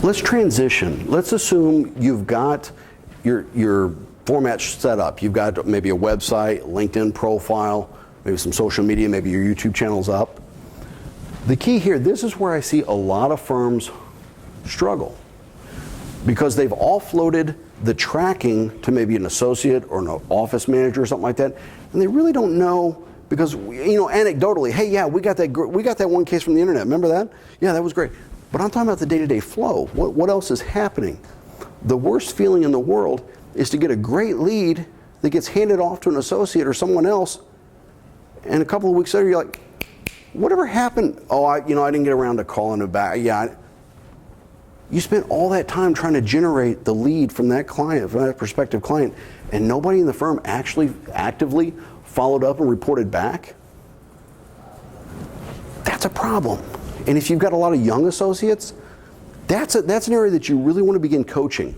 let's transition. Let's assume you've got your format set up. You've got maybe a website, LinkedIn profile, maybe some social media, maybe your YouTube channel's up. The key here, this is where I see a lot of firms struggle, because they've offloaded the tracking to maybe an associate or an office manager or something like that, and they really don't know, because anecdotally, hey, yeah, we got that one case from the internet. Remember that? Yeah, that was great. But I'm talking about the day-to-day flow. What else is happening? The worst feeling in the world is to get a great lead that gets handed off to an associate or someone else, and a couple of weeks later you're like, whatever happened? Oh, I didn't get around to calling it back. Yeah. You spent all that time trying to generate the lead from that client, from that prospective client, and nobody in the firm actually actively followed up and reported back? That's a problem. And if you've got a lot of young associates, that's an area that you really want to begin coaching.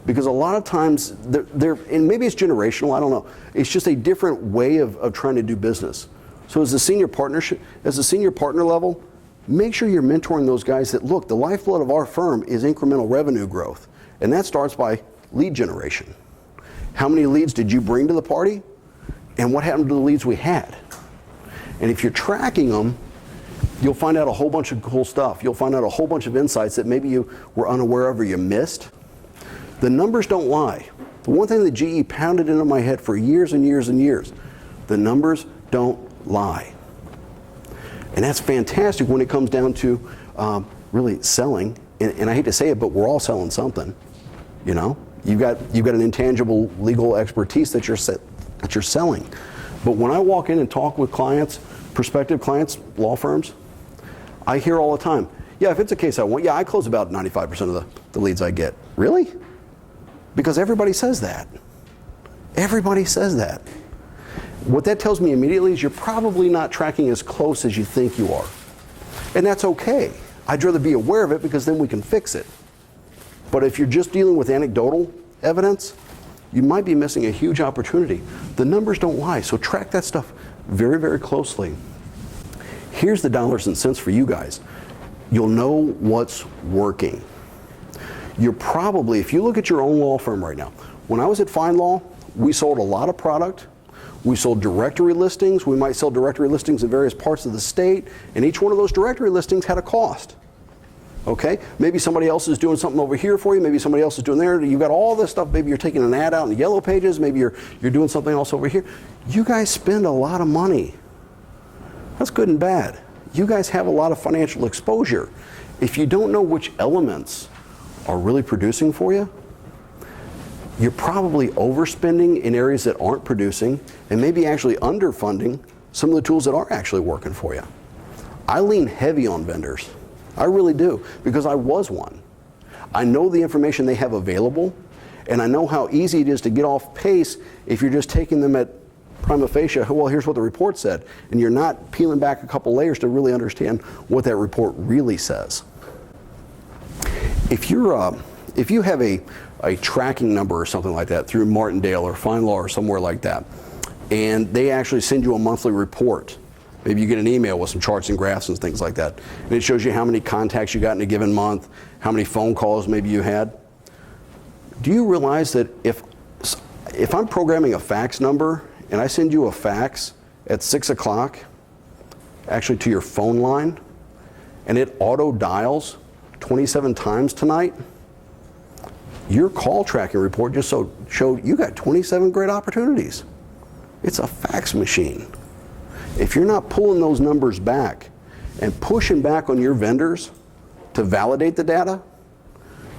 Because a lot of times, and maybe it's generational, I don't know. It's just a different way of trying to do business. So as a senior partner level, make sure you're mentoring those guys that, look, the lifeblood of our firm is incremental revenue growth. And that starts by lead generation. How many leads did you bring to the party? And what happened to the leads we had? And if you're tracking them, you'll find out a whole bunch of cool stuff. You'll find out a whole bunch of insights that maybe you were unaware of or you missed. The numbers don't lie. The one thing that GE pounded into my head for years and years and years, the numbers don't lie. And that's fantastic when it comes down to really selling. And I hate to say it, but we're all selling something. You know, you've got an intangible legal expertise that you're selling. But when I walk in and talk with clients, prospective clients, law firms, I hear all the time, yeah, if it's a case I want, yeah, I close about 95% of the leads I get. Really? Because everybody says that. Everybody says that. What that tells me immediately is you're probably not tracking as close as you think you are. And that's okay. I'd rather be aware of it, because then we can fix it. But if you're just dealing with anecdotal evidence, you might be missing a huge opportunity. The numbers don't lie, so track that stuff very, very closely. Here's the dollars and cents for you guys. You'll know what's working. You're probably, if you look at your own law firm right now, when I was at FindLaw, we sold a lot of product. We sold directory listings. We might sell directory listings in various parts of the state, and each one of those directory listings had a cost. Okay? Maybe somebody else is doing something over here for you. Maybe somebody else is doing there. You've got all this stuff. Maybe you're taking an ad out in the yellow pages. Maybe you're doing something else over here. You guys spend a lot of money. That's good and bad. You guys have a lot of financial exposure. If you don't know which elements are really producing for you, you're probably overspending in areas that aren't producing, and maybe actually underfunding some of the tools that are actually working for you. I lean heavy on vendors. I really do, because I was one. I know the information they have available, and I know how easy it is to get off pace if you're just taking them at prima facie, well, here's what the report said, and you're not peeling back a couple layers to really understand what that report really says. If you have a tracking number or something like that through Martindale or FindLaw or somewhere like that, and they actually send you a monthly report, maybe you get an email with some charts and graphs and things like that, and it shows you how many contacts you got in a given month, how many phone calls maybe you had. Do you realize that if I'm programming a fax number and I send you a fax at 6 o'clock, actually to your phone line, and it auto dials 27 times tonight, your call tracking report just showed you got 27 great opportunities. It's a fax machine. If you're not pulling those numbers back and pushing back on your vendors to validate the data,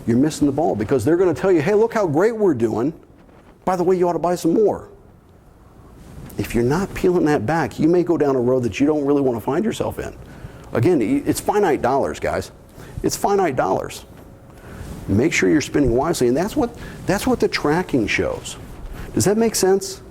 you're missing the ball, because they're going to tell you, hey, look how great we're doing. By the way, you ought to buy some more. If you're not peeling that back, you may go down a road that you don't really want to find yourself in. Again, it's finite dollars, guys. It's finite dollars. Make sure you're spending wisely, and that's what the tracking shows. Does that make sense?